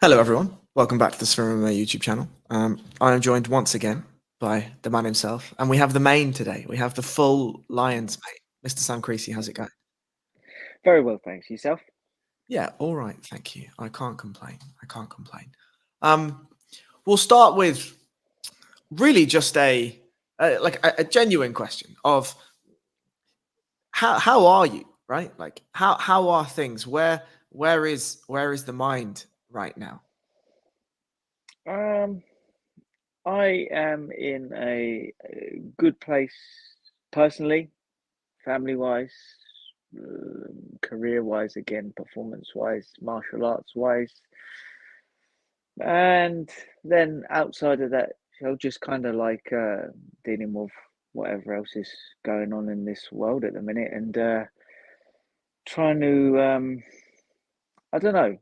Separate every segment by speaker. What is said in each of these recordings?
Speaker 1: Hello, everyone. Welcome back to the SevereMMA YouTube channel. I am joined once again by the man himself, and we have the main today. We have the full Lions mate, Mr. Sam Creasey. How's it going?
Speaker 2: Very well, thanks. Yourself?
Speaker 1: Yeah, all right, thank you. I can't complain. I can't complain. Um, we'll start with really just a genuine question of how are you, right? Like how are things? Where is the mind right now?
Speaker 2: Um, I am in good place personally, family-wise, career-wise, again, performance-wise, martial arts-wise, and then outside of that, just kind of like dealing with whatever else is going on in this world at the minute, and trying to, I don't know,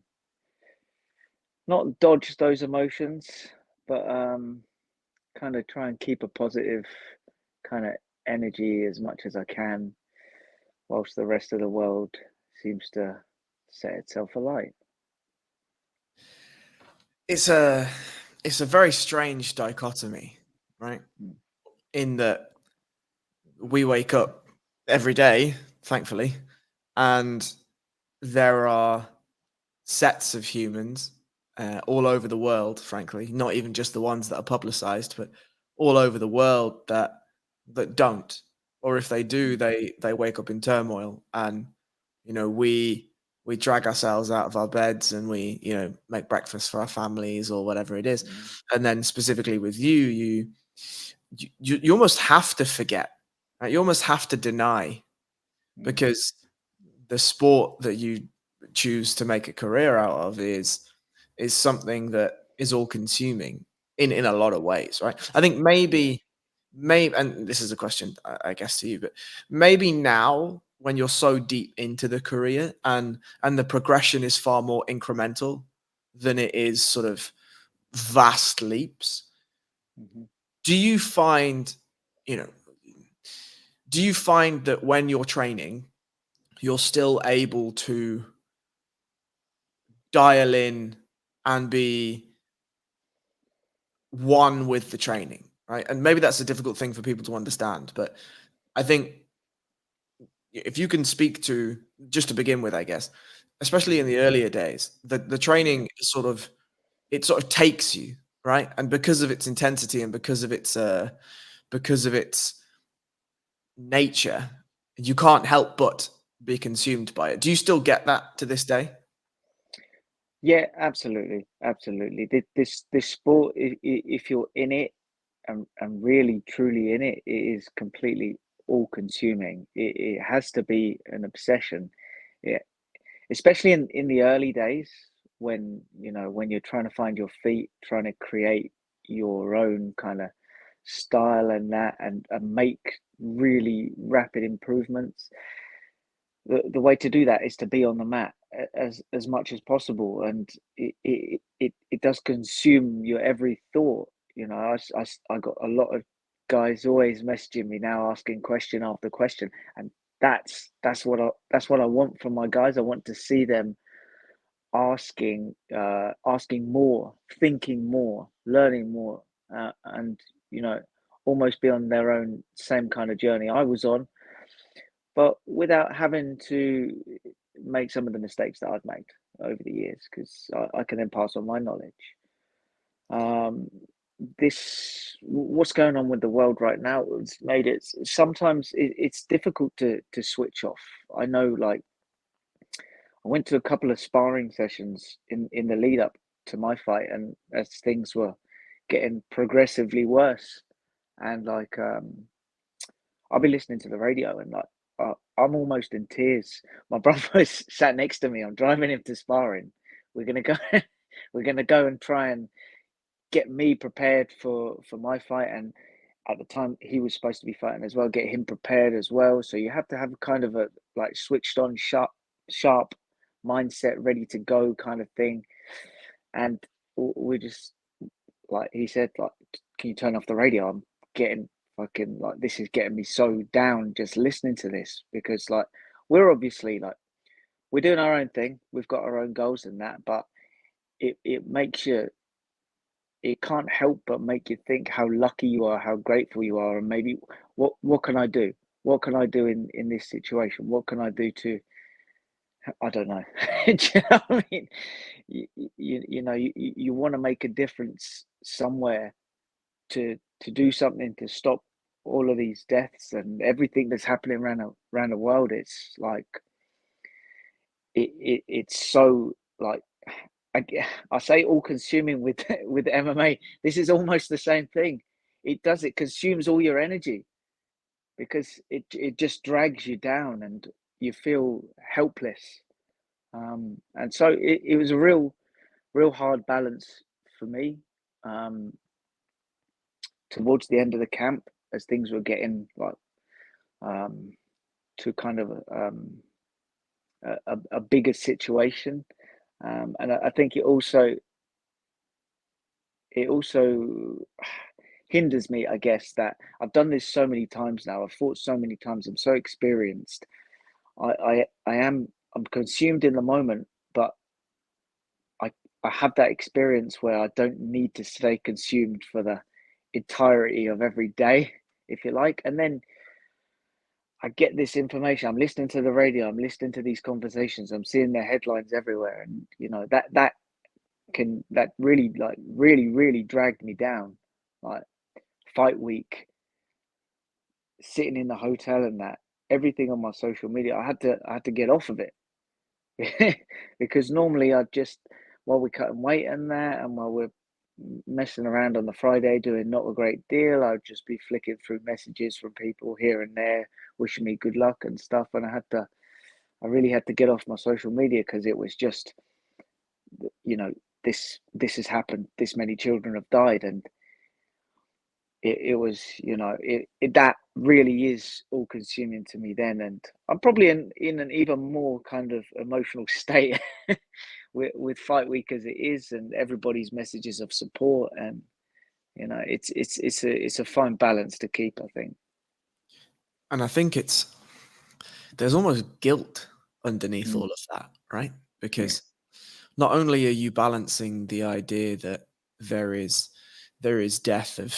Speaker 2: not dodge those emotions, but kind of try and keep a positive kind of energy as much as I can, whilst the rest of the world seems to set itself alight.
Speaker 1: It's a it's a very strange dichotomy, right?
Speaker 2: Mm.
Speaker 1: In that we wake up every day, thankfully, and there are sets of humans all over the world, frankly, not even just the ones that are publicized, but all over the world that don't, or if they do,
Speaker 2: Mm.
Speaker 1: they wake up in turmoil, and we drag ourselves out of our beds and we make breakfast for our families or whatever it is,
Speaker 2: Mm.
Speaker 1: and then specifically with you almost have to forget, right? You almost have to deny,
Speaker 2: Mm.
Speaker 1: because the sport that you choose to make a career out of is something that is all consuming in a lot of ways, right? I think
Speaker 2: Yeah.
Speaker 1: maybe, and this is a question I guess to you, but maybe now when you're so deep into the career and the progression is far more incremental than it is sort of vast leaps,
Speaker 2: Hmm.
Speaker 1: do you find, you know, do you find that when you're training, you're still able to dial in and be one with the training, right? And maybe that's a difficult thing for people to understand, but I think if you can speak to, just to begin with, I guess, especially in
Speaker 2: Hmm.
Speaker 1: the earlier days, the
Speaker 2: Yeah.
Speaker 1: training is sort of takes you, right? And because of its intensity and because of its nature, you can't help but be consumed by it. Do you still get that to this day?
Speaker 2: Yeah, absolutely, absolutely. This sport, if you're in it and really truly in it, it is completely all consuming. It has to be an obsession. Yeah, especially in the early days when when you're trying to find your feet, trying to create your own kind of style and that and make really rapid improvements. The way to do that is to be on the mat as much as possible, and it does consume your every thought. I got a lot of guys always messaging me now, asking question after question, and that's what I want from my guys. I want to see them asking more, thinking more, learning more, and you know, almost be on their own same kind of journey I was on, but without having to make some of the mistakes that I've made over the years, because I can then pass on my knowledge. Um, what's going on with the world right now has made it sometimes it's difficult to switch off. I know, like, I went to a couple of sparring sessions in the lead up to my fight, and as things were getting progressively worse, and like I'll be listening to the radio and like I'm almost in tears. My brother is sat next to me. I'm driving him to sparring. We're gonna go. We're gonna go and try and get me prepared for my fight. And at the time, he was supposed to be fighting as well. Get him prepared as well. So you have to have kind of a like switched on, sharp mindset, ready to go kind of thing. And we just, like he said, like, can you turn off the radio? I'm getting fucking, like, this is getting me so down just listening to this, because like we're obviously like we're doing our own thing. We've got our own goals and that, but it makes you, it can't help but make you think how lucky you are, how grateful you are, and maybe what can I do? What can I do in this situation? What can I do to, I don't know. Do you know what I mean? You know, you want to make a difference somewhere to do something to stop all of these deaths and everything that's happening around the world. It's like it's so like I, I say all consuming with with MMA. This is almost the same thing. It consumes all your energy because it just drags you down and you feel helpless. And so it was a real hard balance for me, um, towards the end of the camp as things were getting like, um, to kind of, a bigger situation. And I think it also hinders me, I guess, that I've done this so many times now. I've fought so many times. I'm so experienced. I'm consumed in the moment, but I I have that experience where I don't need to stay consumed for the entirety of every day, if you like. And then I get this information. I'm listening to the radio. I'm listening to these conversations. I'm seeing their headlines everywhere, and you know that really really dragged me down. Like fight week, sitting in the hotel, and that everything on my social media. I had to get off of it because normally I'd just, while we're cutting weight and that, and while we're messing around on the Friday doing not a great deal, I'd just be flicking through messages from people here and there wishing me good luck and stuff. And I really had to get off my social media because it was just, you know, this has happened. This many children have died, and it was, you know, that really is all consuming to me then. And I'm probably in an even more kind of emotional state with fight week as it is, and everybody's messages of support. And you know, it's a fine balance to keep, I think.
Speaker 1: And I think there's almost guilt underneath all
Speaker 2: Mm,
Speaker 1: of that, right?
Speaker 2: yeah.
Speaker 1: Because not only are you balancing the idea that there is there is death of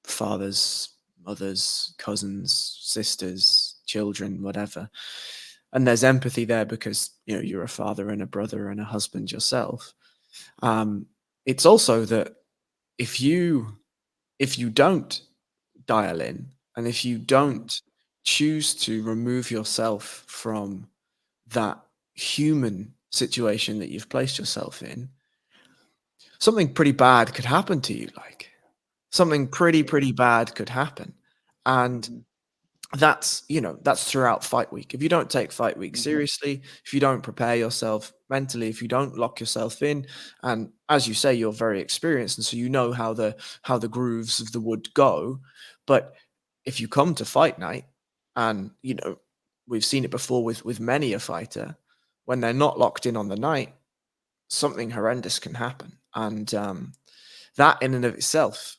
Speaker 1: fathers, mothers, cousins, sisters, children, whatever, and there's empathy there because you know you're a father and a brother and a husband yourself. Um, it's also that if you if you don't dial in and if you
Speaker 2: Mm,
Speaker 1: don't choose to remove yourself from that human situation that you've placed yourself in, something pretty bad could happen to you. Like something
Speaker 2: yeah.
Speaker 1: pretty bad could happen. And
Speaker 2: Mhm,
Speaker 1: that's, you know, that's throughout fight week. If you don't take fight week
Speaker 2: mhm,
Speaker 1: seriously, if you don't prepare yourself mentally, if you don't lock yourself in, and as you say, you're very experienced, and so you know how the grooves of the wood go. But if you come to fight night, and you know, we've seen it before with many a fighter, when they're not locked in on the night, something horrendous can happen. And that in and of itself,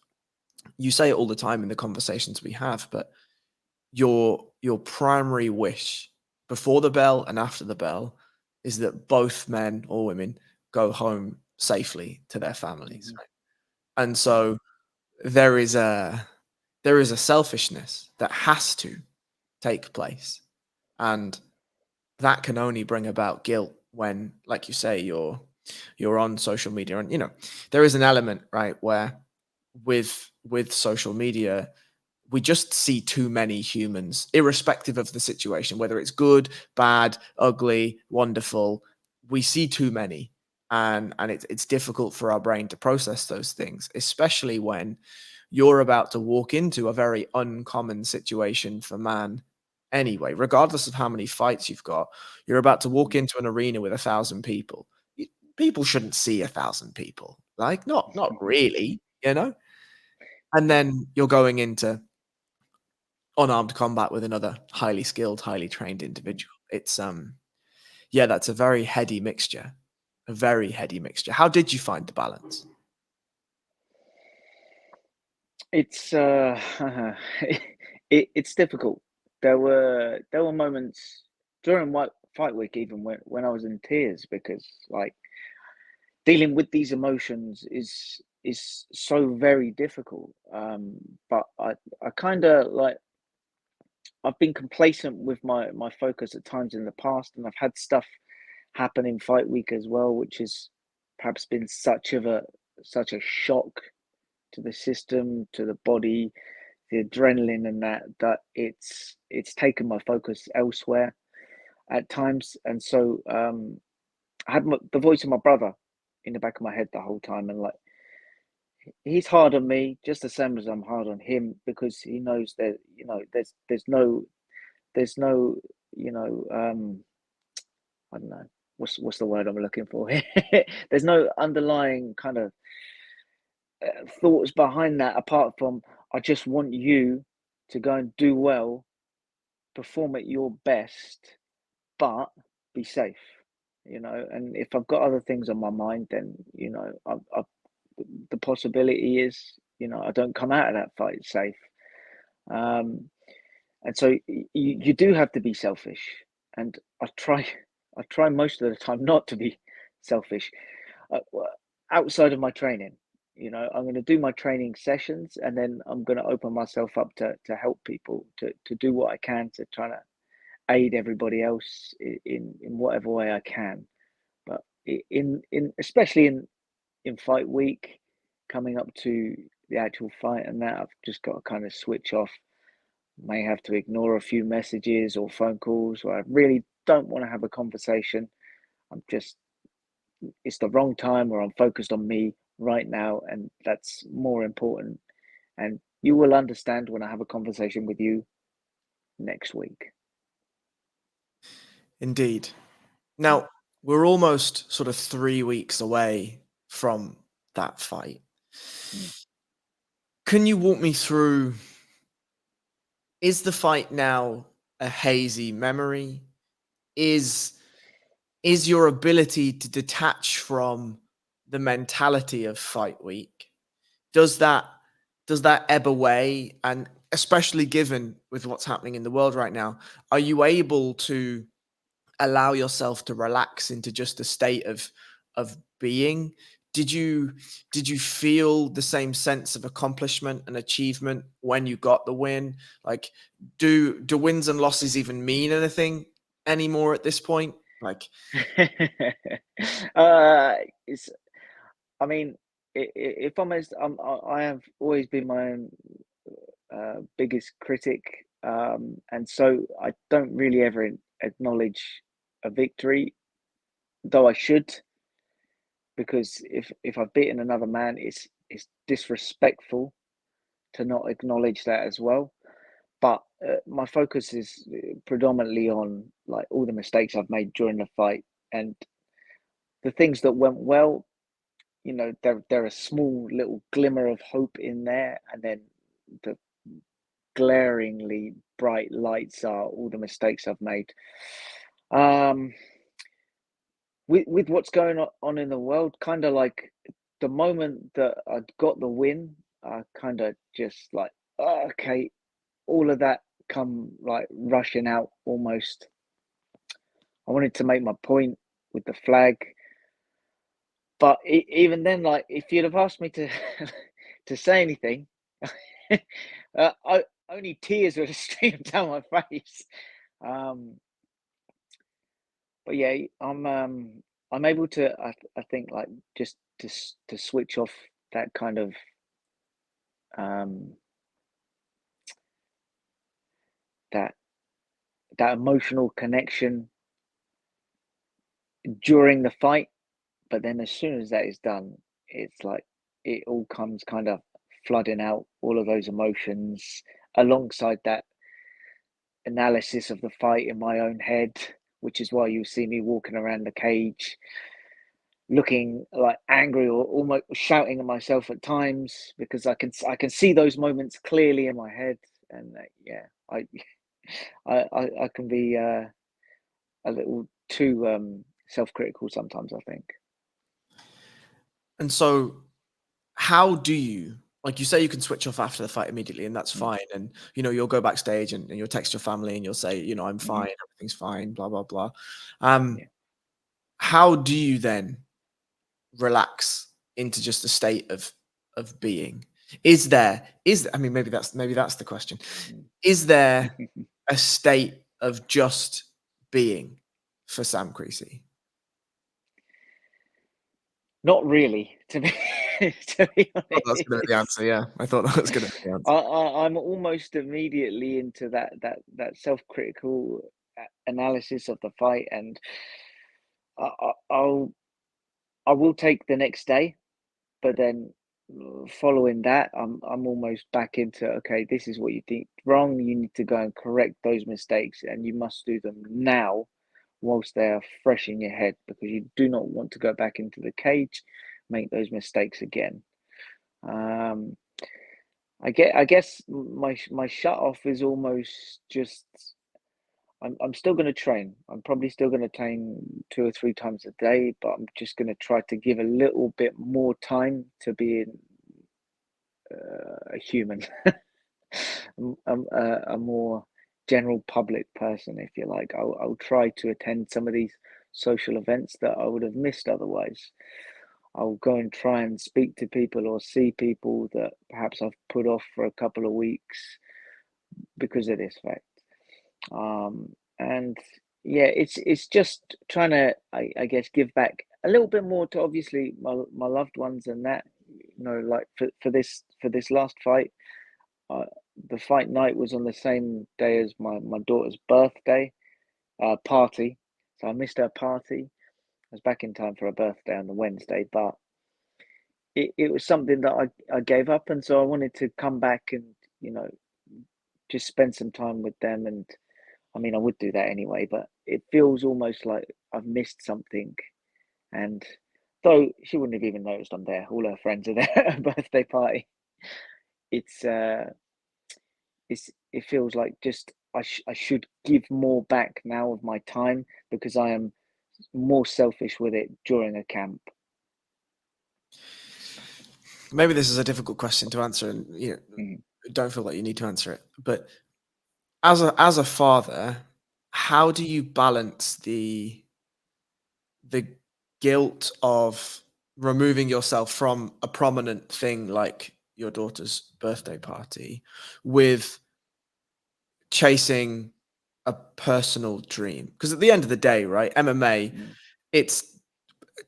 Speaker 1: you say it all the time in the conversations we have, but your primary wish before the bell and after the bell is that both men or women go home safely to their families,
Speaker 2: mhm,
Speaker 1: right? And
Speaker 2: yeah.
Speaker 1: so there is a selfishness that has to take place, and that can only bring about guilt when, like you say, you're on social media. And you know there is an element, right, where with social media we just see too many humans, irrespective of the situation, whether it's good, bad, ugly, wonderful. We see too many, and it's difficult for our brain to process those things, especially when you're about to walk into a very uncommon situation for man. Anyway, regardless of how many fights you've got, you're about to walk
Speaker 2: Mm,
Speaker 1: into an arena with 1,000 people. People shouldn't see 1,000 people, like not really, you know. And
Speaker 2: yeah.
Speaker 1: then you're going into unarmed combat with another highly skilled, highly trained
Speaker 2: Mm.
Speaker 1: individual. It's yeah, that's a very heady mixture. A very heady mixture. How did you find the balance?
Speaker 2: It's it's difficult. There were moments during fight week, even when I was in tears, because like dealing with these emotions is so very difficult. But I kind of like, I've been complacent with my focus at times in the past, and I've had stuff happen in fight week as well, which has perhaps been such a shock to the system, to the body, the adrenaline, and that it's taken my focus elsewhere at times. And so I had the voice of my brother in the back of my head the whole time, and like, he's hard on me just the same as I'm hard on him, because he knows that, there's no I don't know, what's the word I'm looking for here. There's no underlying kind of thoughts behind that, apart from, I just want you to go and do well, perform at your best, but be safe. And if I've got other things on my mind, then the possibility is, I don't come out of that fight safe. And so you do have to be selfish, and I try most of the time not to be selfish. Outside of my training, I'm going to do my training sessions, and then I'm going to open myself up to help people, to do what I can to try to aid everybody else in whatever way I can. But in especially in fight week, coming up to the actual fight, and that, I've just got to kind of switch off. May have to ignore a few messages or phone calls where I really don't want to have a conversation. It's the wrong time, or I'm focused on me right now, and that's more important. And you will understand when I have a conversation with you next week.
Speaker 1: Indeed. Now, we're almost sort of 3 weeks away from that fight.
Speaker 2: Mm.
Speaker 1: Can you walk me through, is the fight now a hazy memory? Is your ability to detach from the mentality of fight week, does that ebb away? And especially given with what's happening in the world right now, are you able to allow yourself to relax into just a state of being? Did you feel the same sense of accomplishment and achievement when you got the win? Like, do wins and losses even mean anything anymore at this point? Like,
Speaker 2: It's. I mean, if I'm honest, I have always been my own biggest critic, and so I don't really ever acknowledge a victory, though I should, because if I've beaten another man, it's disrespectful to not acknowledge that as well. But my focus is predominantly on, like, all the mistakes I've made during the fight, and the things that went well. There are a small little glimmer of hope in there, and then the glaringly bright lights are all the mistakes I've made. With what's going on in the world, kind of like, the moment that I'd got the win, I kind of just like, oh, okay, all of that come like rushing out almost. I wanted to make my point with the flag, but even then, like, if you'd have asked me to to say anything, only tears would have streamed down my face. Um, but yeah, I'm able to, I think, like, just to switch off that kind of um, that that emotional connection during the fight. But then as soon as that is done, it's like it all comes kind of flooding out, all of those emotions, alongside that analysis of the fight in my own head, which is why you see me walking around the cage looking like angry, or almost shouting at myself at times, because I can see those moments clearly in my head. And yeah, I I can be a little too self-critical sometimes, I think.
Speaker 1: and so how do you, like you say, you can switch off after the fight immediately, and that's
Speaker 2: Mm.
Speaker 1: fine. And you'll go backstage, and you'll text your family, and you'll say, I'm
Speaker 2: Mhm.
Speaker 1: fine, everything's fine, blah blah blah. Um,
Speaker 2: Yeah.
Speaker 1: how do you then relax into just a state of being? Is there, I mean, maybe that's the question. Is there a state of just being for Sam Creasey?
Speaker 2: Not really, to be to be
Speaker 1: I thought that was going to be the
Speaker 2: honest.
Speaker 1: answer. Yeah, I thought that was going to be the answer.
Speaker 2: I'm almost immediately into that self-critical analysis of the fight, and I'll I will take the next day, but then following that, I'm almost back into, okay, this is what you did wrong. You need to go and correct those mistakes, and you must do them now, whilst they are fresh in your head, because you do not want to go back into the cage, make those mistakes again. Um, I guess my shut off is almost just, I'm still going to train. I'm probably still going to train 2 or 3 times a day, but I'm just going to try to give a little bit more time to being a human, a more general public person, if you like. I'll try to attend some of these social events that I would have missed otherwise. I'll go and try and speak to people or see people that perhaps I've put off for a couple of weeks because of this fact. And yeah, it's just trying to, I guess, give back a little bit more to obviously my loved ones, and that, like for this last fight, uh, the fight night was on the same day as my daughter's birthday party, so I missed her party. I was back in time for her birthday on the Wednesday, but it was something that I gave up, and so I wanted to come back and, you know just spend some time with them. And I mean, I would do that anyway, but it feels almost like I've missed something. And though she wouldn't have even noticed I'm there, all her friends are there at her birthday party. It's it feels like just I should give more back now of my time, because I am more selfish with it during a camp.
Speaker 1: Maybe this is a difficult question to answer, and
Speaker 2: Mhm.
Speaker 1: don't feel like you need to answer it. But as a father, how do you balance the guilt of removing yourself from a prominent thing like your daughter's birthday party with chasing a personal dream? Because at the end of the day, right, MMA,
Speaker 2: Mm.
Speaker 1: it's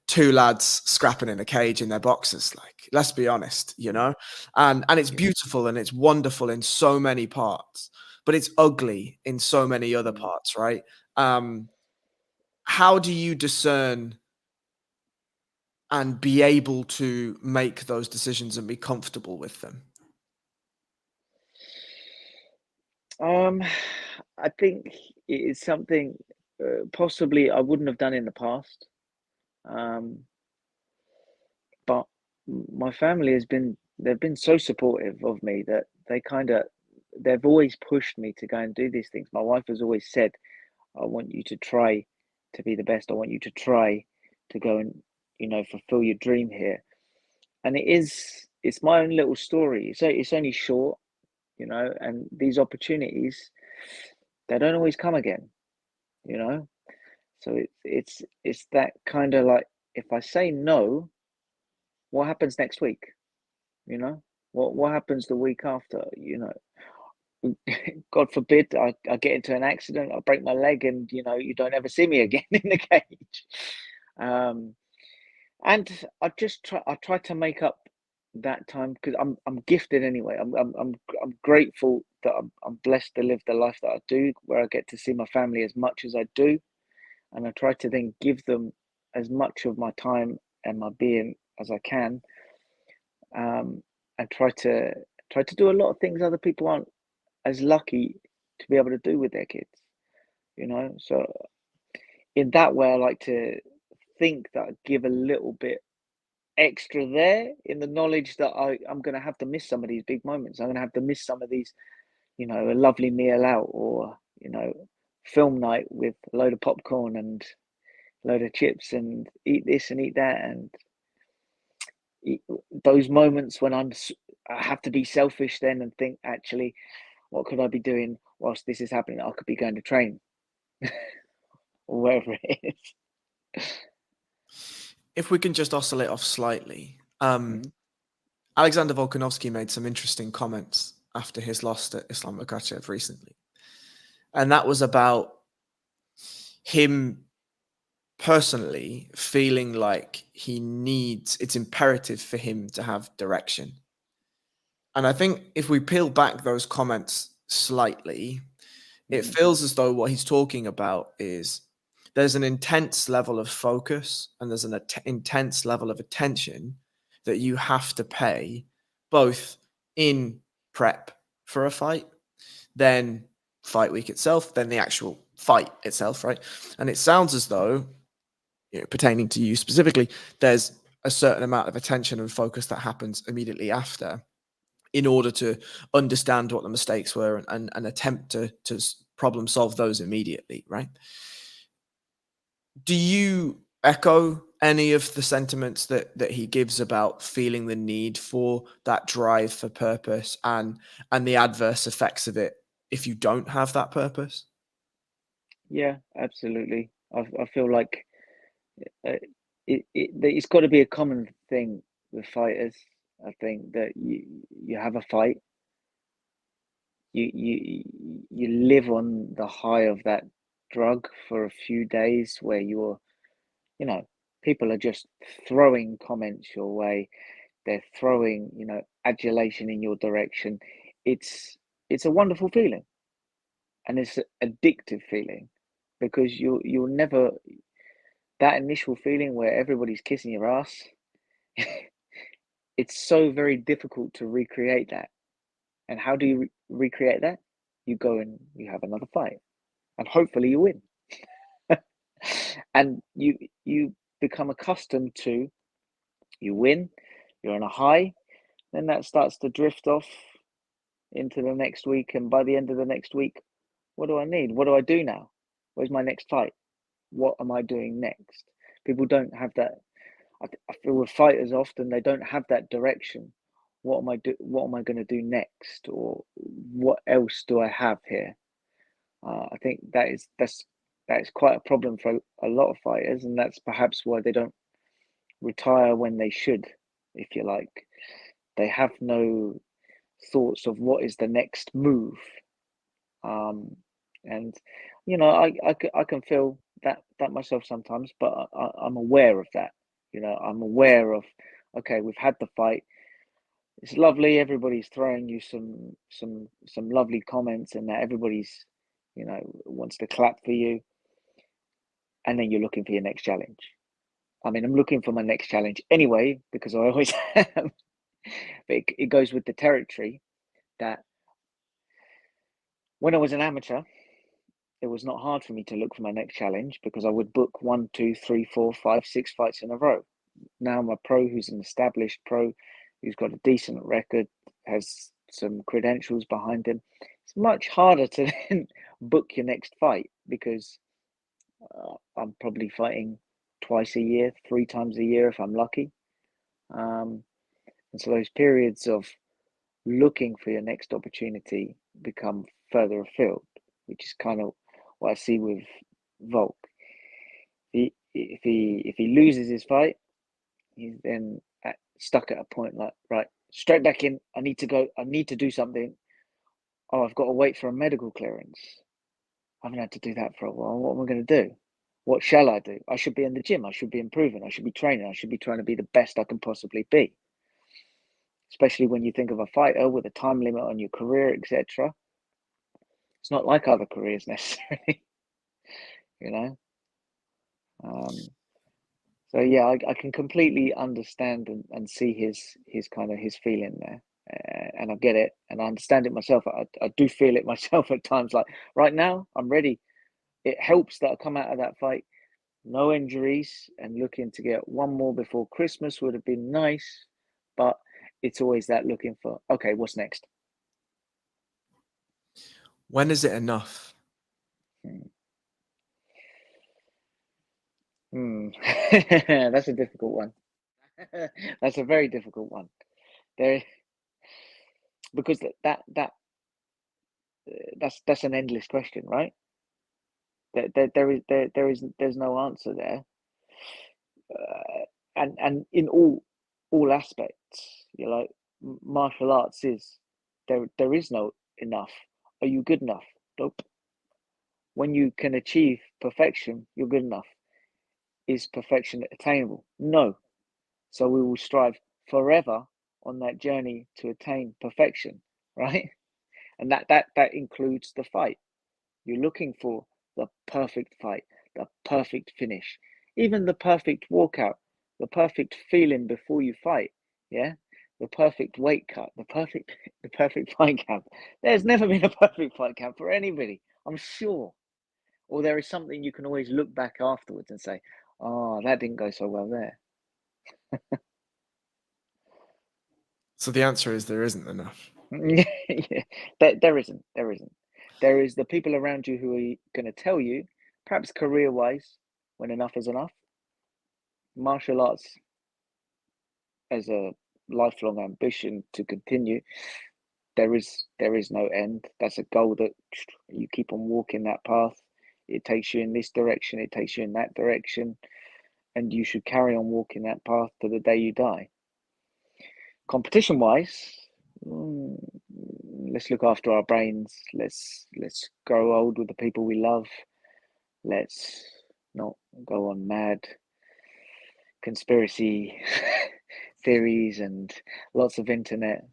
Speaker 1: two lads scrapping in a cage in their boxes. Like, let's be honest,
Speaker 2: Mm.
Speaker 1: and it's
Speaker 2: Yeah.
Speaker 1: beautiful and it's wonderful in so many parts, but it's ugly in so many other
Speaker 2: Mm.
Speaker 1: parts, right? Um, how do you discern and be able to make those decisions and be comfortable with them?
Speaker 2: Um, I think it is something possibly I wouldn't have done in the past. Um, but my family they've been so supportive of me that they've always pushed me to go and do these things. My wife has always said, I want you to try to be the best. I want you to try to go and, fulfill your dream here. And it's my own little story. So it's only short, and these opportunities, they don't always come again, you know? So it's that kind of like, if I say no, what happens next week? You know, what happens the week after? God forbid I get into an accident, I break my leg, and you don't ever see me again in the cage. Um, and I try to make up that time, because I'm gifted anyway. I'm grateful that I'm blessed to live the life that I do, where I get to see my family as much as I do, and I try to then give them as much of my time and my being as I can, and try to do a lot of things other people aren't as lucky to be able to do with their kids. So in that way, I like to think that I give a little bit extra there, in the knowledge that I'm going to have to miss some of these big moments. I'm going to have to miss some of these, a lovely meal out, or film night with a load of popcorn and a load of chips, and eat this and eat that, and those moments when I have to be selfish then and think, actually, what could I be doing whilst this is happening? I could be going to train or wherever it is.
Speaker 1: if we can just oscillate off slightly,
Speaker 2: Mhm.
Speaker 1: Alexander Volkanovski made some interesting comments after his loss to Islam Makhachev recently. And that was about him personally feeling like it's imperative for him to have direction. And I think if we peel back those comments slightly, it
Speaker 2: Mhm.
Speaker 1: feels as though what he's talking about is there's an intense level of focus and there's an intense level of attention that you have to pay both in prep for a fight, then fight week itself, then the actual fight itself, right? And it sounds as though, pertaining to you specifically, there's a certain amount of attention and focus that happens immediately after in order to understand what the mistakes were and attempt to problem solve those immediately, right? Do you echo any of the sentiments that he gives about feeling the need for that drive for purpose and the adverse effects of it if you don't have that purpose?
Speaker 2: Yeah, absolutely. I feel like uh, it's got to be a common thing with fighters. I think that you have a fight, you live on the high of that drug for a few days where you know, people are just throwing comments your way. They're throwing, adulation in your direction. It's it's a wonderful feeling, and it's an addictive feeling because you'll never that initial feeling where everybody's kissing your ass. It's so very difficult to recreate that. And how do you recreate that? You go and you have another fight, and hopefully you win. And you become accustomed to you win, you're on a high, then that starts to drift off into the next week, and by the end of the next week, what do I need? What do I do now? Where's my next fight? What am I doing next? People don't have that. I feel with fighters often they don't have that direction. What am I going to do next, or what else do I have here? I think that is quite a problem for a lot of fighters, and that's perhaps why they don't retire when they should, if you like. They have no thoughts of what is the next move. Um, and I can feel that myself sometimes, but I'm aware of that. I'm aware of, okay, we've had the fight. It's lovely. Everybody's throwing you some lovely comments, and that everybody's wants to clap for you, and then you're looking for your next challenge. I mean, I'm looking for my next challenge anyway because I always am. But it goes with the territory that when I was an amateur, it was not hard for me to look for my next challenge because I would book 1, 2, 3, 4, 5, 6 fights in a row. Now I'm a pro who's an established pro, who's got a decent record, has some credentials behind him. It's much harder to then book your next fight because I'm probably fighting twice a year, 3 times a year if I'm lucky. And so those periods of looking for your next opportunity become further afield, which is kind of what I see with Volk. If he loses his fight, he's then stuck at a point like, right, straight back in. I need to go. I need to do something. Oh, I've got to wait for a medical clearance. I haven't had to do that for a while. What am I going to do? What shall I do? I should be in the gym. I should be improving. I should be training. I should be trying to be the best I can possibly be. Especially when you think of a fighter with a time limit on your career, etc. It's not like other careers necessarily, you know. Um, so yeah, I can completely understand and see his kind of his feeling there, and I get it, and I understand it myself. I do feel it myself at times. Like right now, I'm ready. It helps that I come out of that fight, no injuries, and looking to get one more before Christmas would have been nice, but it's always that looking for, okay, what's next?
Speaker 1: When is it enough?
Speaker 2: Hmm. Hmm. That's a difficult one. That's a very difficult one. There, because that's an endless question, right? There's no answer there. and in all aspects, you know, martial arts is there is no enough. Are you good enough? Nope. When you can achieve perfection, you're good enough. Is perfection attainable? No. So we will strive forever on that journey to attain perfection, right? And that includes the fight. You're looking for the perfect fight, the perfect finish, even the perfect walkout, the perfect feeling before you fight. Yeah, the perfect weight cut, the perfect fight camp. There's never been a perfect fight camp for anybody, I'm sure. Or there is something you can always look back afterwards and say, "Oh, that didn't go so well there."
Speaker 1: So the answer is there isn't enough.
Speaker 2: Yeah, there isn't. There isn't. There is the people around you who are going to tell you, perhaps career-wise, when enough is enough. Martial arts as a lifelong ambition to continue, there is no end. That's a goal that you keep on walking that path. It takes you in this direction, it takes you in that direction, and you should carry on walking that path to the day you die. Competition wise, let's look after our brains. Let's grow old with the people we love. Let's not go on mad conspiracy theories and lots of internet.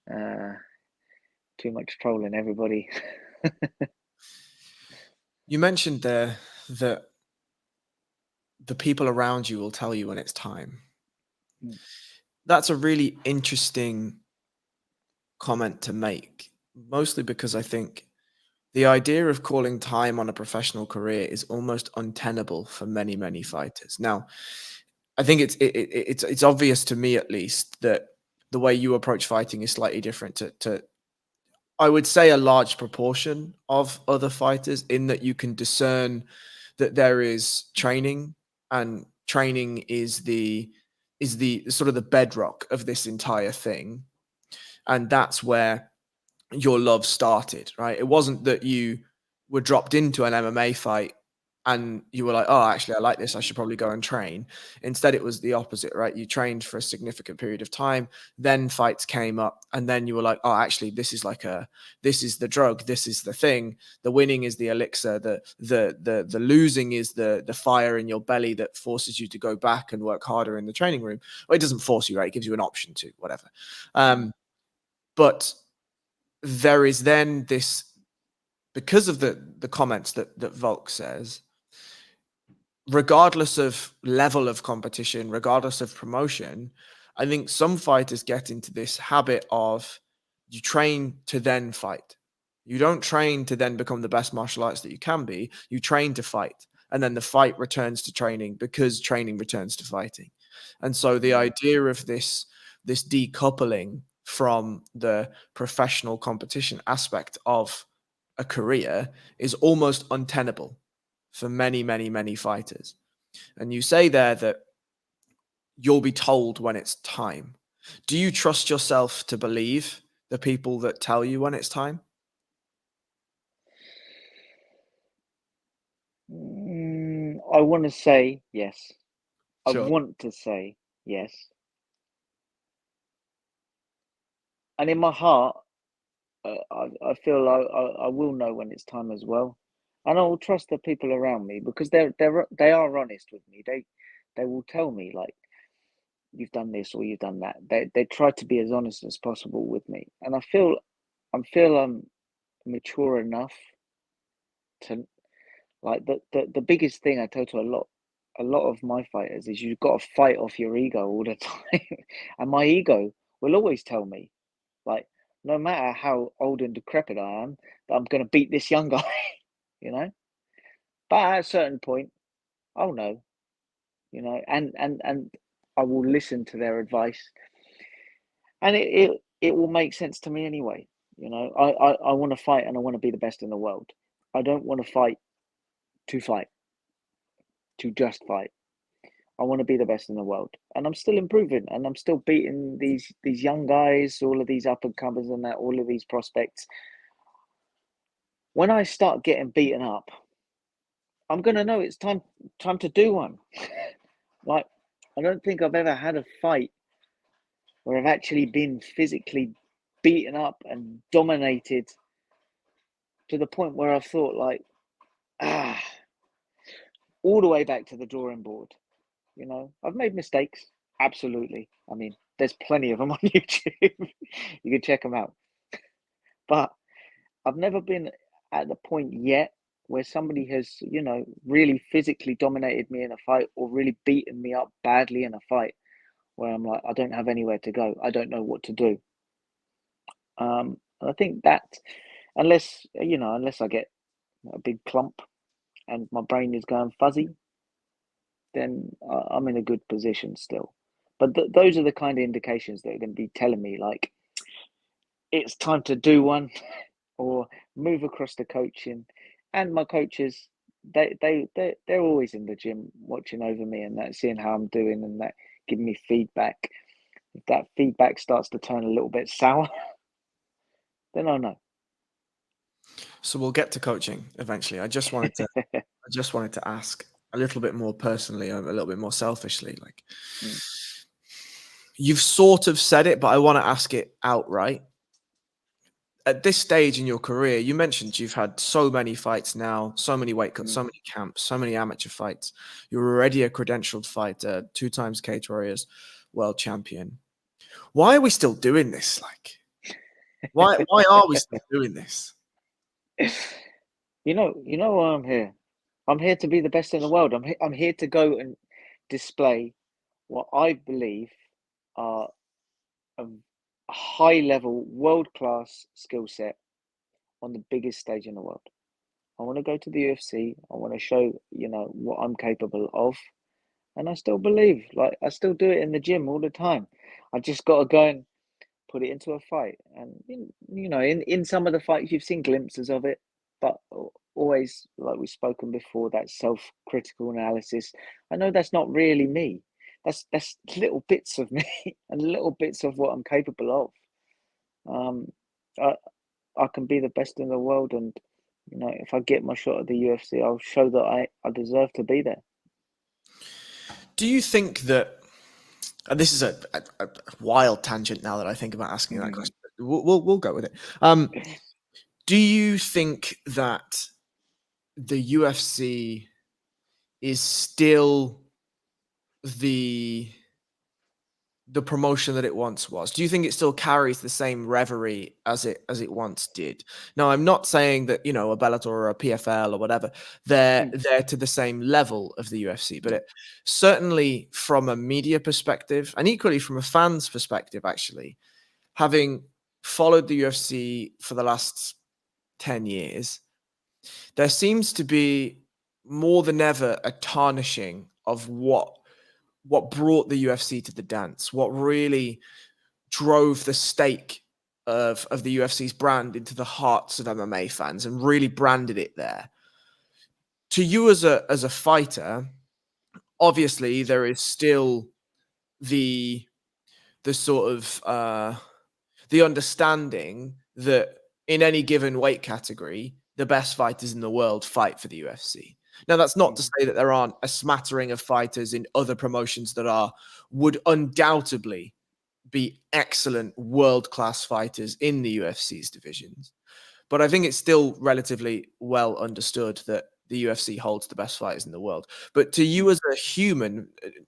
Speaker 2: Too much trolling everybody.
Speaker 1: You mentioned there that the people around you will tell you when it's time.
Speaker 2: Mm,
Speaker 1: That's a really interesting comment to make, mostly because I think the idea of calling time on a professional career is almost untenable for many, many fighters. Now, I think it's obvious to me at least that the way you approach fighting is slightly different to I would say a large proportion of other fighters, in that you can discern that there is training, and training is the sort of the bedrock of this entire thing. And that's where your love started, right? It wasn't that you were dropped into an MMA fight and you were like, oh, actually, I like this. I should probably go and train. Instead, it was the opposite, right? You trained for a significant period of time. Then fights came up. And then you were like, oh, actually, this is the drug. This is the thing. The winning is the elixir. The losing is the fire in your belly that forces you to go back and work harder in the training room. Well, it doesn't force you, right? It gives you an option to, whatever. But there is then this, because of the comments that Volk says, regardless of level of competition, regardless of promotion, I think some fighters get into this habit of, you train to then fight. You don't train to then become the best martial artist that you can be. You train to fight. And then the fight returns to training because training returns to fighting. And so the idea of this decoupling from the professional competition aspect of a career is almost untenable for many, many, many fighters. And you say there that you'll be told when it's time. Do you trust yourself to believe the people that tell you when it's time?
Speaker 2: I want to say yes. I
Speaker 1: Sure.
Speaker 2: want to say yes. And in my heart, I feel I will know when it's time as well, and I will trust the people around me because they are honest with me. They will tell me, like, you've done this or you've done that. They try to be as honest as possible with me, and I'm mature enough to, like, the biggest thing I tell to a lot of my fighters is you've got to fight off your ego all the time, and my ego will always tell me, like, no matter how old and decrepit I am, that I'm going to beat this young guy, you know. But at a certain point, I'll know, and I will listen to their advice, and it will make sense to me anyway. I want to fight, and I want to be the best in the world. I don't want to fight to just fight. I want to be the best in the world, and I'm still improving, and I'm still beating these young guys, all of these up and comers, and that all of these prospects. When I start getting beaten up, I'm gonna know it's time to do one. Like, I don't think I've ever had a fight where I've actually been physically beaten up and dominated to the point where I've thought like, ah, all the way back to the drawing board. You know, I've made mistakes, absolutely. I mean, there's plenty of them on YouTube. You can check them out. But I've never been at the point yet where somebody has, you know, really physically dominated me in a fight or really beaten me up badly in a fight where I'm like, I don't have anywhere to go. I don't know what to do. I think that unless I get a big clump and my brain is going fuzzy, then I'm in a good position still. But those are the kind of indications that are going to be telling me like it's time to do one or move across to coaching. And my coaches, they're always in the gym watching over me and that, seeing how I'm doing and that giving me feedback. If that feedback starts to turn a little bit sour, then I know.
Speaker 1: So we'll get to coaching eventually. I just wanted to ask a little bit more personally, a little bit more selfishly. Like,
Speaker 2: Mm,
Speaker 1: you've sort of said it, but I want to ask it outright. At this stage in your career, you mentioned you've had so many fights now, so many weight cuts,
Speaker 2: mm.
Speaker 1: so many camps, so many amateur fights. You're already a credentialed fighter, 2 times Cage Warriors world champion. Why are we still doing this? Like, why are we still doing this?
Speaker 2: You know why I'm here. I'm here to be the best in the world. I'm here to go and display what I believe are a high level, world class skill set on the biggest stage in the world. I want to go to the UFC. I want to show, what I'm capable of. And I still believe, like, I still do it in the gym all the time. I just got to go and put it into a fight. And, in some of the fights, you've seen glimpses of it, but always, like we've spoken before, that self-critical analysis. I know that's not really me. That's little bits of me and little bits of what I'm capable of. I, I can be the best in the world, and if I get my shot at the UFC, I'll show that I deserve to be there.
Speaker 1: Do you think that, and this is a wild tangent now that I think about asking that question, we'll go with it. Do you think that the UFC is still the promotion that it once was? Do you think it still carries the same reverie as it once did? Now, I'm not saying that, a Bellator or a PFL or whatever, they're to the same level of the UFC, but it certainly from a media perspective and equally from a fan's perspective, actually, having followed the UFC for the last 10 years, there seems to be more than ever a tarnishing of what brought the UFC to the dance, what really drove the stake of the UFC's brand into the hearts of MMA fans and really branded it there. To you as a fighter, obviously there is still the sort of the understanding that in any given weight category, the best fighters in the world fight for the UFC. Now, that's not to say that there aren't a smattering of fighters in other promotions that would undoubtedly be excellent world-class fighters in the UFC's divisions. But I think it's still relatively well understood that the UFC holds the best fighters in the world. But to you as a human,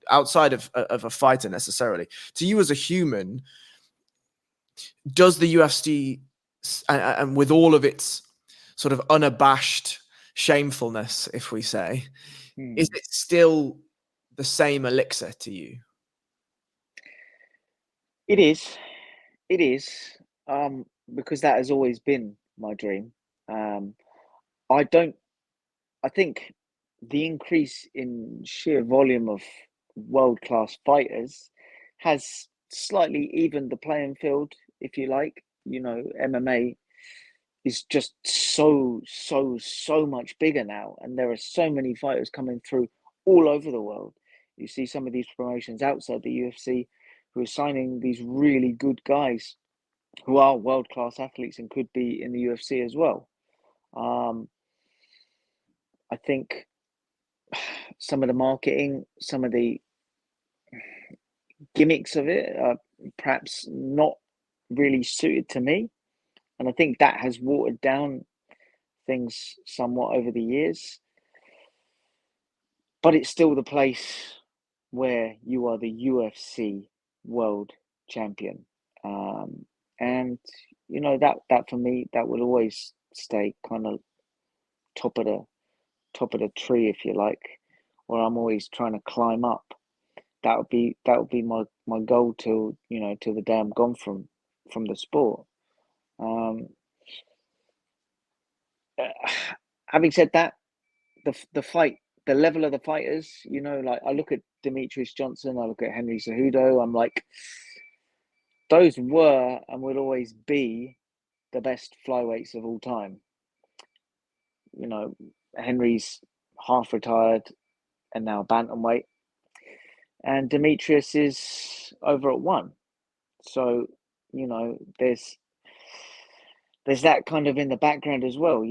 Speaker 1: outside of a fighter necessarily, to you as a human, does the UFC, and with all of its sort of unabashed shamefulness, if we say, is it still the same elixir to you?
Speaker 2: It is. It is. Because that has always been my dream. Um, I don't. I think the increase in sheer volume of world class fighters has slightly evened the playing field, if you like. MMA is just so much bigger now, and there are so many fighters coming through all over the world. You see some of these promotions outside the UFC who are signing these really good guys who are world class athletes and could be in the UFC as well. Um, I think some of the marketing, some of the gimmicks of it are perhaps not really suited to me, and I think that has watered down things somewhat over the years. But it's still the place where you are the UFC world champion, and that for me, that will always stay kind of top of the top of the tree, if you like, where I'm always trying to climb up. That would be my goal till the day I'm gone from the sport. Um, Having said that, the fight, the level of the fighters, like I look at Demetrius Johnson, I look at Henry Cejudo, I'm like, those were and will always be the best flyweights of all time. Henry's half retired and now bantamweight, and Demetrius is over at one. So, there's that kind of in the background as well.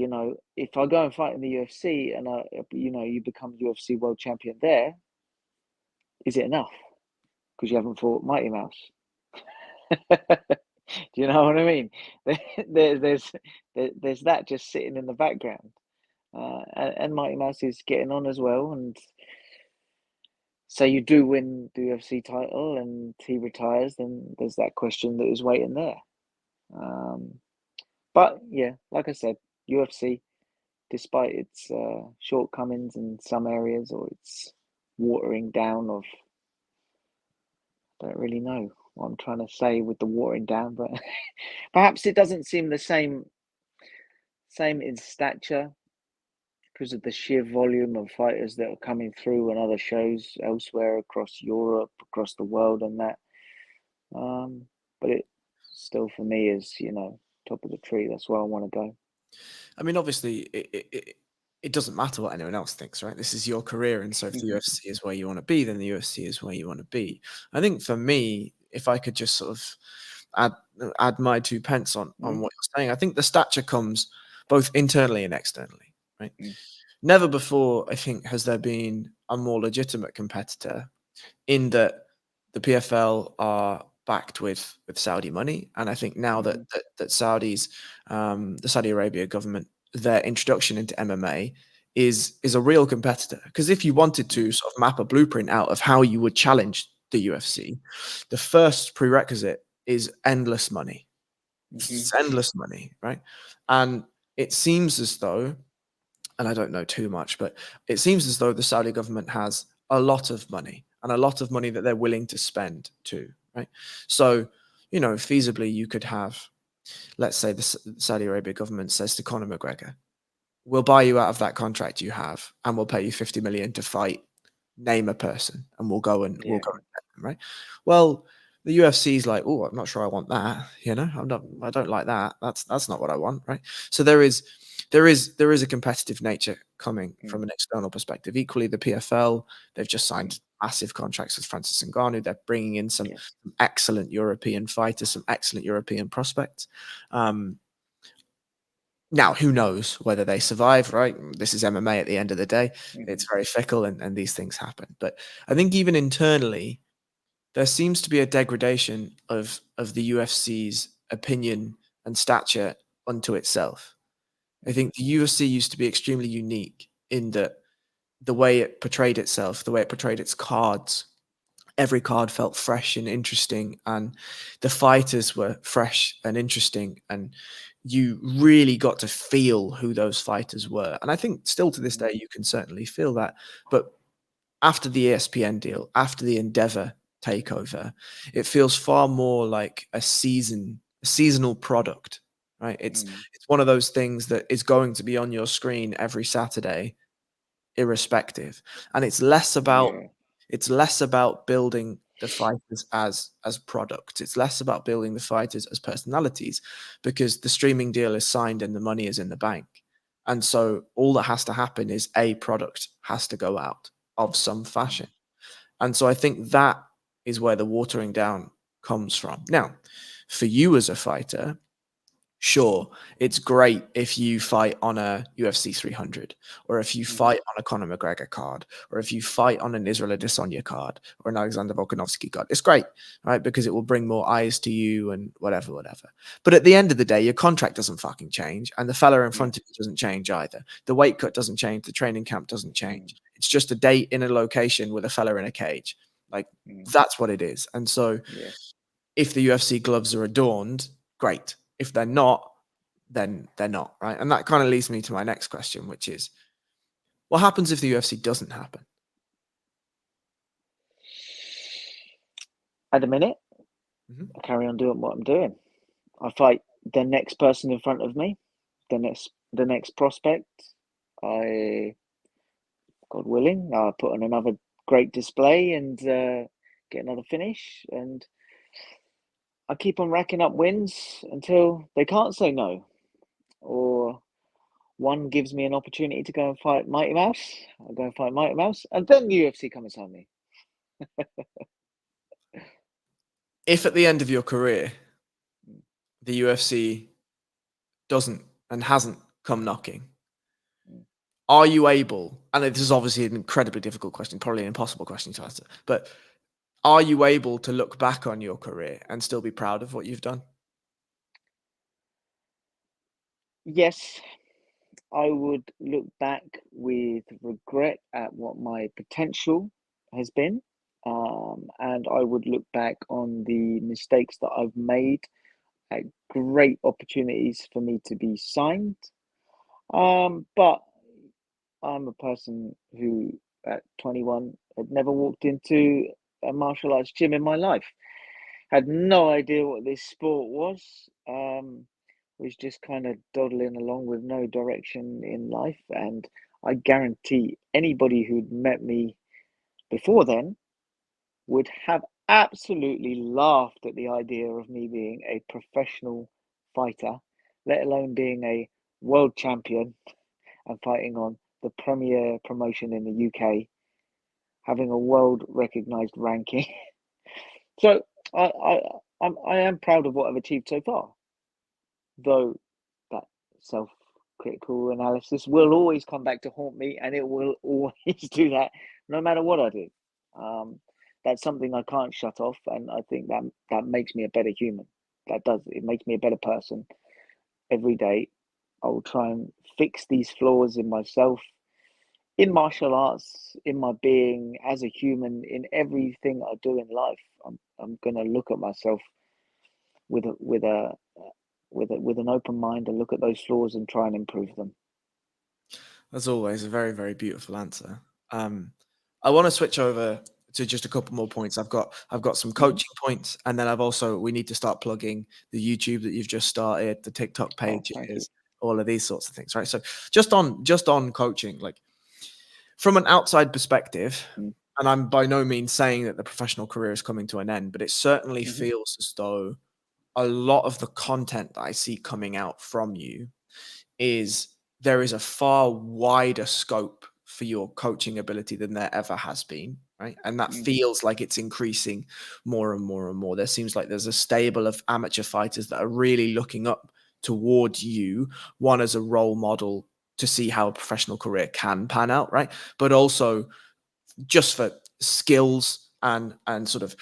Speaker 2: If I go and fight in the UFC and you become UFC world champion there, is it enough? Because you haven't fought Mighty Mouse. Do you know what I mean? There's that just sitting in the background, and Mighty Mouse is getting on as well. And so you do win the UFC title, and he retires, then there's that question that is waiting there. But yeah, like I said, UFC, despite its shortcomings in some areas or its watering down of, I don't really know what I'm trying to say with the watering down, but perhaps it doesn't seem the same in stature because of the sheer volume of fighters that are coming through on other shows elsewhere across Europe, across the world, and that. But it still, for me, is top of the tree. That's where I want to go.
Speaker 1: I mean, obviously, it doesn't matter what anyone else thinks, right? This is your career, and so if the UFC is where you want to be, then the UFC is where you want to be. I think for me, if I could just sort of add my 2 pence on what you're saying, I think the stature comes both internally and externally, right? Never before, I think, has there been a more legitimate competitor in that the PFL are backed with Saudi money, and I think now that Saudis, the Saudi Arabia government, their introduction into MMA is a real competitor. Because if you wanted to sort of map a blueprint out of how you would challenge the UFC, the first prerequisite is endless money. It's endless money, right? And it seems as though, and I don't know too much, but it seems as though the Saudi government has a lot of money and a lot of money that they're willing to spend too, right? So, feasibly you could have, let's say the Saudi Arabia government says to Conor McGregor, we'll buy you out of that contract you have and we'll pay you 50 million to fight, name a person, and we'll go and get them, right? Well, the UFC is like, oh, I'm not sure I want that. I don't like that. That's not what I want, right? So there is a competitive nature coming from an external perspective. Equally, the PFL, they've just signed massive contracts with Francis Ngannou. They're bringing in some excellent European fighters, some excellent European prospects. Now, who knows whether they survive, right? This is MMA at the end of the day. It's very fickle and these things happen. But I think even internally, there seems to be a degradation of the UFC's opinion and stature unto itself. I think the UFC used to be extremely unique in that the way it portrayed itself, the way it portrayed its cards, every card felt fresh and interesting, and the fighters were fresh and interesting, and you really got to feel who those fighters were. And I think still to this day, you can certainly feel that. But after the ESPN deal, after the Endeavor takeover, it feels far more like a seasonal product, right? It's one of those things that is going to be on your screen every Saturday, irrespective. And it's less about building the fighters as products. It's less about building the fighters as personalities, because the streaming deal is signed and the money is in the bank. And so all that has to happen is a product has to go out of some fashion. And so I think that is where the watering down comes from. Now, for you as a fighter, Sure, it's great if you fight on a UFC 300, or if you fight on a Conor McGregor card, or if you fight on an Israel Adesanya card, or an Alexander Volkanovski card. It's great, right? Because it will bring more eyes to you and whatever, whatever. But at the end of the day, your contract doesn't fucking change, and the fella in front of you doesn't change either. The weight cut doesn't change, the training camp doesn't change. It's just a date in a location with a fella in a cage. Like, that's what it is. And so if the UFC gloves are adorned, great. If they're not, then they're not, right? And that kind of leads me to my next question, which is, what happens if the UFC doesn't happen?
Speaker 2: At the minute, I carry on doing what I'm doing. I fight the next person in front of me, the next prospect. God willing, I put on another great display and get another finish, and I keep on racking up wins until they can't say no, or one gives me an opportunity to go and fight Mighty Mouse. I go and fight Mighty Mouse, and then the UFC come and sign me.
Speaker 1: If at the end of your career, the UFC doesn't and hasn't come knocking, are you able, and this is obviously an incredibly difficult question, probably an impossible question to answer, but are you able to look back on your career and still be proud of what you've done?
Speaker 2: Yes, I would look back with regret at what my potential has been. And I would look back on the mistakes that I've made at great opportunities for me to be signed. But I'm a person who, at 21, had never walked into a martial arts gym in my life. Had no idea what this sport was. Was just kind of dawdling along with no direction in life. And I guarantee anybody who'd met me before then would have absolutely laughed at the idea of me being a professional fighter, let alone being a world champion and fighting on the premier promotion in the UK, having a world recognized ranking. So I am proud of what I've achieved so far, though that self-critical analysis will always come back to haunt me, and it will always do that no matter what I do. That's something I can't shut off, and I think that makes me a better human. That does. It makes me a better person every day. I will try and fix these flaws in myself, in martial arts, in my being as a human, in everything I do in life. I'm gonna look at myself with an open mind and look at those flaws and try and improve them.
Speaker 1: As always, a very, very beautiful answer. I want to switch over to just a couple more points. I've got some coaching points, and then we need to start plugging the YouTube that you've just started, the TikTok
Speaker 2: Thank you.
Speaker 1: pages, all of these sorts of things, right? So just on coaching, like from an outside perspective, and I'm by no means saying that the professional career is coming to an end, but it certainly feels as though a lot of the content that I see coming out from you is there is a far wider scope for your coaching ability than there ever has been, right? And that feels like it's increasing more and more and more. There seems like there's a stable of amateur fighters that are really looking up towards you, one as a role model to see how a professional career can pan out, right? But also just for skills and sort of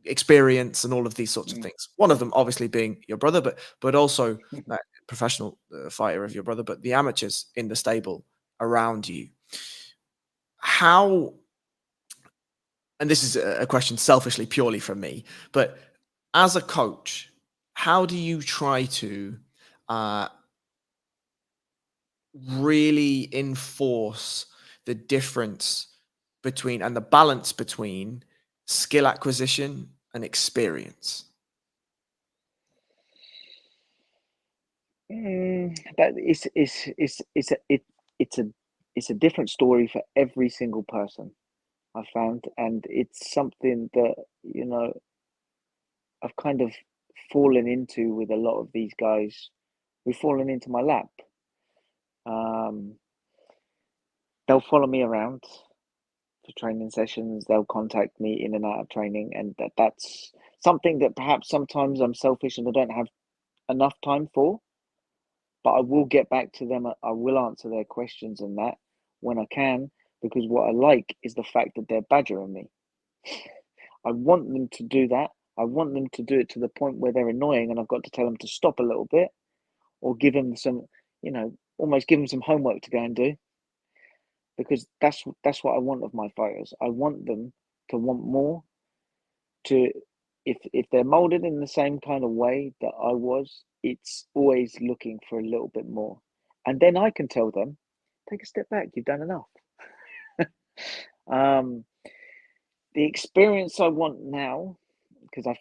Speaker 1: experience and all of these sorts of things. One of them obviously being your brother, but also that professional fighter of your brother, but the amateurs in the stable around you. How, and this is a question selfishly purely from me, but as a coach, how do you try to really enforce the difference between and the balance between skill acquisition and experience?
Speaker 2: But it's a different story for every single person, I found, and it's something that I've kind of fallen into with a lot of these guys who've fallen into my lap. They'll follow me around for training sessions. They'll contact me in and out of training, and that's something that perhaps sometimes I'm selfish and I don't have enough time for, but I will get back to them. I will answer their questions and that when I can, because what I like is the fact that they're badgering me. I want them to do that. I want them to do it to the point where they're annoying and I've got to tell them to stop a little bit, or give them some, almost give them some homework to go and do, because that's what I want of my fighters. I want them to want more, to if they're molded in the same kind of way that I was, it's always looking for a little bit more. And then I can tell them, take a step back, you've done enough. um, the experience I want now, because I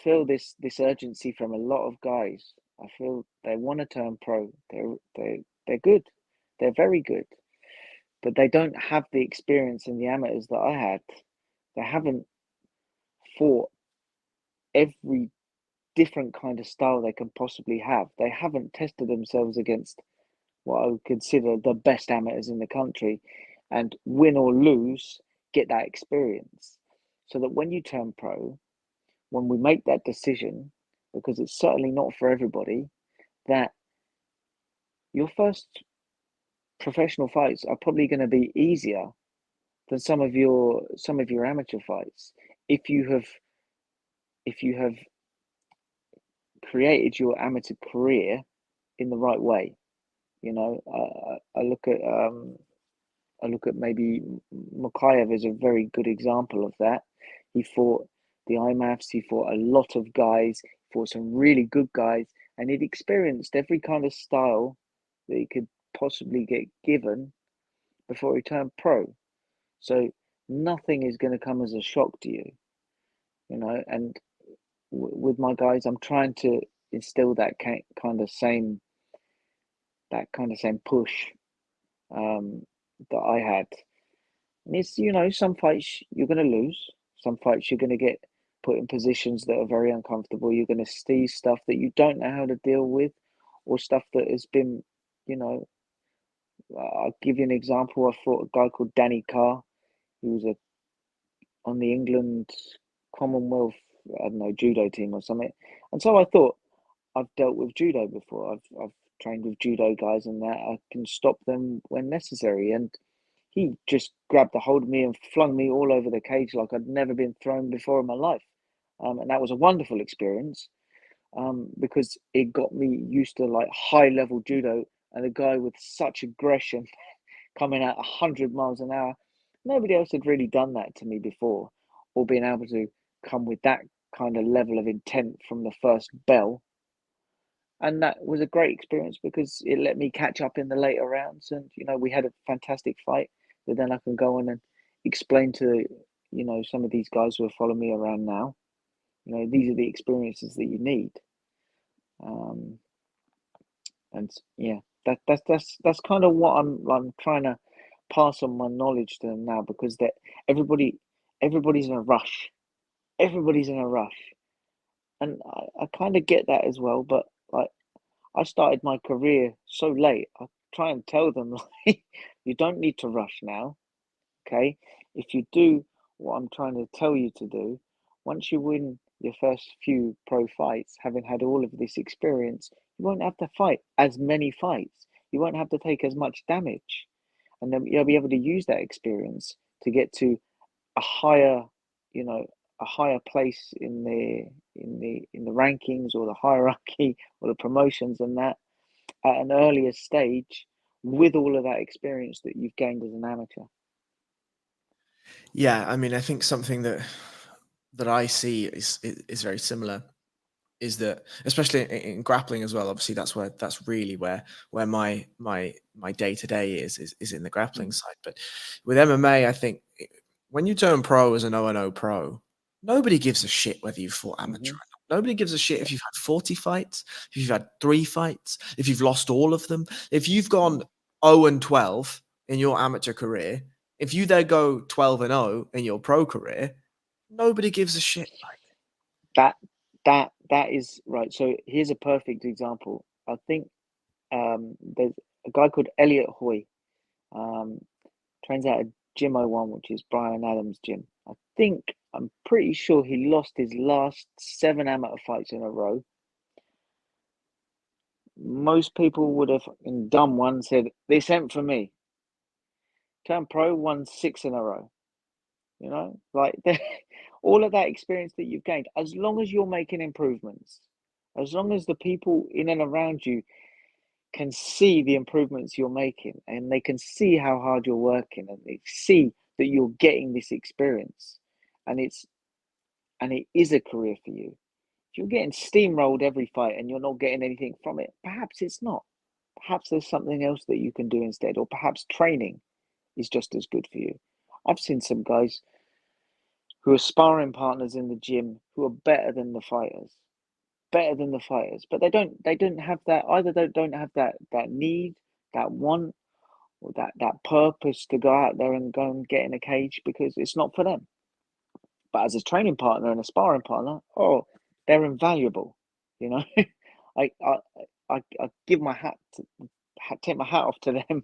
Speaker 2: feel this urgency from a lot of guys. I feel they want to turn pro. They're good. They're very good. But they don't have the experience in the amateurs that I had. They haven't fought every different kind of style they can possibly have. They haven't tested themselves against what I would consider the best amateurs in the country, and win or lose, get that experience. So that when you turn pro, when we make that decision, because it's certainly not for everybody, that your first professional fights are probably going to be easier than some of your amateur fights if you have created your amateur career in the right way. I look at maybe Makayev is a very good example of that. He fought the IMAFs, he fought a lot of guys, fought some really good guys, and he'd experienced every kind of style that he could possibly get given before he turned pro. So nothing is going to come as a shock to you, and with my guys, I'm trying to instill that kind of same push that I had. And it's, some fights you're going to lose, some fights you're going to get put in positions that are very uncomfortable. You're going to see stuff that you don't know how to deal with, or stuff that has been, you know, I'll give you an example. I fought a guy called Danny Carr. He was on the England Commonwealth, I don't know, judo team or something. And so I thought, I've dealt with judo before. I've trained with judo guys and that I can stop them when necessary. And he just grabbed a hold of me and flung me all over the cage like I'd never been thrown before in my life. And that was a wonderful experience, because it got me used to like high level judo, and a guy with such aggression coming at 100 miles an hour. Nobody else had really done that to me before, or been able to come with that kind of level of intent from the first bell. And that was a great experience because it let me catch up in the later rounds. And, we had a fantastic fight that then I can go on and explain to, some of these guys who are following me around now. These are the experiences that you need. Um, and yeah, that's kind of what I'm trying to pass on my knowledge to them now, because that everybody everybody's in a rush. Everybody's in a rush. And I kind of get that as well, but like, I started my career so late. I try and tell them, like, you don't need to rush now, okay? If you do what I'm trying to tell you to do, once you win your first few pro fights, having had all of this experience, you won't have to fight as many fights. You won't have to take as much damage, and then you'll be able to use that experience to get to a higher, you know, a higher place in the rankings or the hierarchy or the promotions and that at an earlier stage with all of that experience that you've gained as an amateur.
Speaker 1: Yeah, I mean, I think something that I see is very similar is that, especially in grappling as well. Obviously, that's really where my day to day is in the grappling
Speaker 2: Mm.
Speaker 1: side. But with MMA, I think when you turn pro as an 0-0 pro, nobody gives a shit whether you fought amateur
Speaker 2: Mm-hmm.
Speaker 1: or not. Nobody gives a shit
Speaker 2: Yeah.
Speaker 1: if you've had 40 fights, if you've had 3 fights, if you've lost all of them. If you've gone
Speaker 2: Mm.
Speaker 1: 0-12 in your amateur career, if you then go 12-0 in your pro career, nobody gives a shit. Like,
Speaker 2: That that is right. So here's a perfect example. I think there's a guy called Elliot Hoy. Um, Trains out of Gym O1, which is Brian Adams' gym. I'm pretty sure he lost his last 7 amateur fights in a row. most people would have done one, said, this ain't for me. Turn pro, won 6 in a row. You know, like all of that experience that you've gained, as long as you're making improvements, as long as the people in and around you can see the improvements you're making and they can see how hard you're working and they see that you're getting this experience and it is a career for you. If you're getting steamrolled every fight and you're not getting anything from it, perhaps it's not. Perhaps there's something else that you can do instead, or perhaps training is just as good for you. I've seen some guys who are sparring partners in the gym who are better than the fighters, but they don't have that either. They don't have that need, that want, or that purpose to go out there and go and get in a cage because it's not for them. But as a training partner and a sparring partner, oh, they're invaluable. You know, I I I give my hat to, take my hat off to them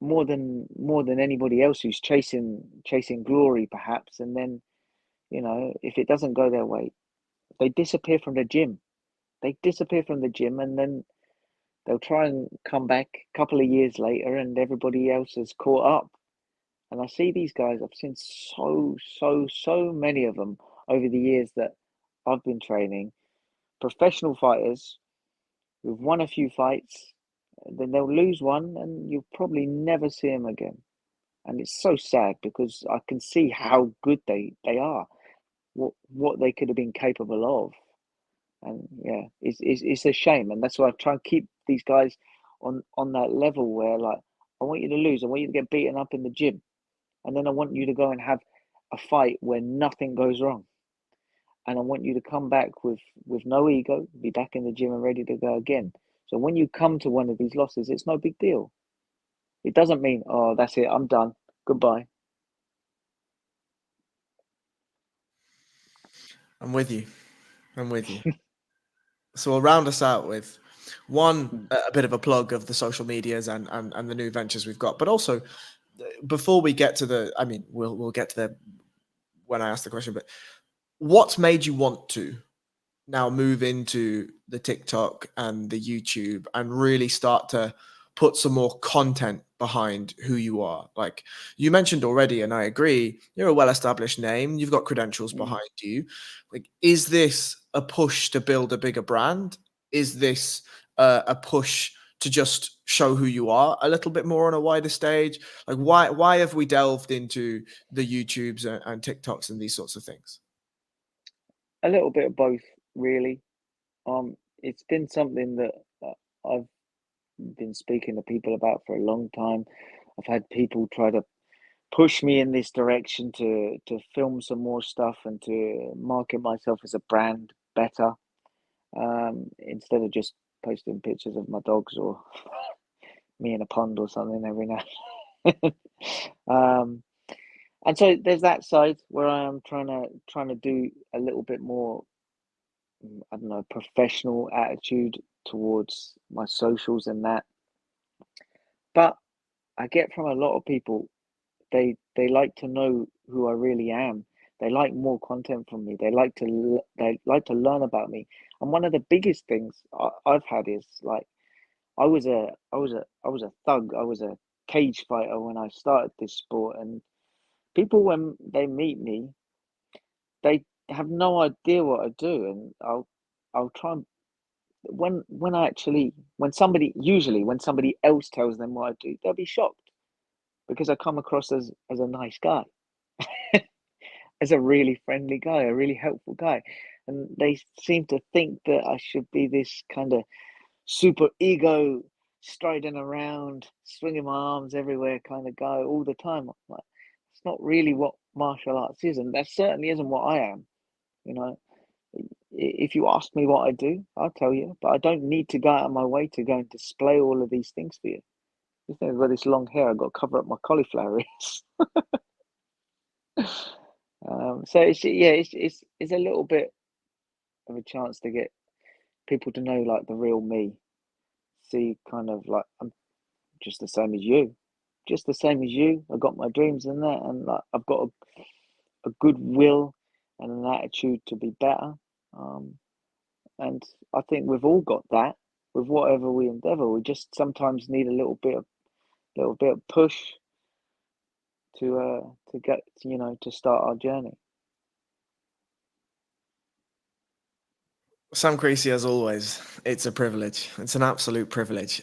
Speaker 2: more than anybody else who's chasing glory perhaps, and then if it doesn't go their way, they disappear from the gym. They disappear from the gym, and then they'll try and come back a couple of years later, and everybody else has caught up. And I see these guys. I've seen so many of them over the years that I've been training. Professional fighters who've won a few fights, then they'll lose one, and you'll probably never see them again. And it's so sad because I can see how good they are, what they could have been capable of. And yeah, it's a shame, and that's why I try and keep these guys on that level where, like, I want you to lose, I want you to get beaten up in the gym, and then I want you to go and have a fight where nothing goes wrong, and I want you to come back with no ego, be back in the gym and ready to go again. So when you come to one of these losses, it's no big deal. It doesn't mean, oh, that's it, I'm done, goodbye.
Speaker 1: I'm with you. I'm with you. So we'll round us out with one,
Speaker 2: Mm,
Speaker 1: a bit of a plug of the social medias and the new ventures we've got, but also before we get to the, I mean, we'll get to the when I ask the question, but what's made you want to now move into the TikTok and the YouTube and really start to put some more content behind who you are? Like you mentioned already, and I agree, you're a well-established name, you've got credentials
Speaker 2: mm.
Speaker 1: behind you. Like, is this a push to build a bigger brand? Is this a push to just show who you are a little bit more on a wider stage? Like, why have we delved into the YouTubes and TikToks and these sorts of things?
Speaker 2: A little bit of both, really. It's been something that I've been speaking to people about for a long time. I've had people try to push me in this direction to film some more stuff and to market myself as a brand better, instead of just posting pictures of my dogs or me in a pond or something every now. um, and so there's that side where I am trying to do a little bit more, I don't know, professional attitude towards my socials and that. But I get from a lot of people, they like to know who I really am. They like more content from me. They like to learn about me. And one of the biggest things I've had is, like, I was a thug. I was a cage fighter when I started this sport, and people, when they meet me, they have no idea what I do, and I'll try and, when somebody else tells them what I do, they'll be shocked because I come across as a nice guy, as a really friendly guy, a really helpful guy. And they seem to think that I should be this kind of super ego, striding around, swinging my arms everywhere kind of guy all the time. I'm like, it's not really what martial arts is, and that certainly isn't what I am. You know, if you ask me what I do, I'll tell you, but I don't need to go out of my way to go and display all of these things for you. You think I've got this long hair, I've got to cover up my cauliflower ears. So it's a little bit of a chance to get people to know, like, the real me. See, kind of like, I'm just the same as you, just the same as you. I got my dreams and that, and, like, I've got a good will and an attitude to be better. And I think we've all got that. with whatever we endeavor. We just sometimes need a little bit of push to get, to start our journey.
Speaker 1: Sam Creasey, as always, it's a privilege. It's an absolute privilege.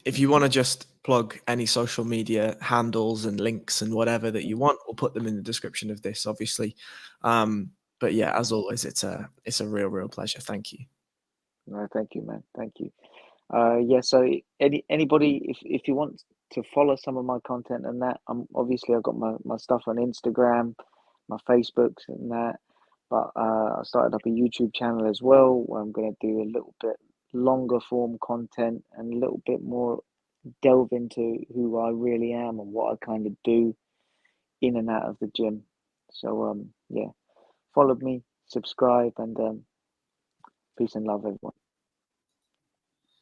Speaker 1: If you want to just plug any social media handles and links and whatever that you want, we'll put them in the description of this, obviously. But yeah, as always, it's a real pleasure. Thank you.
Speaker 2: No, thank you, man. Thank you. Yeah, so anybody, if you want to follow some of my content and that, obviously I've got my stuff on Instagram, my Facebooks and that, but I started up a YouTube channel as well where I'm going to do a little bit longer form content and a little bit more delve into who I really am and what I kind of do in and out of the gym. So yeah, follow me, subscribe, and peace and love, everyone.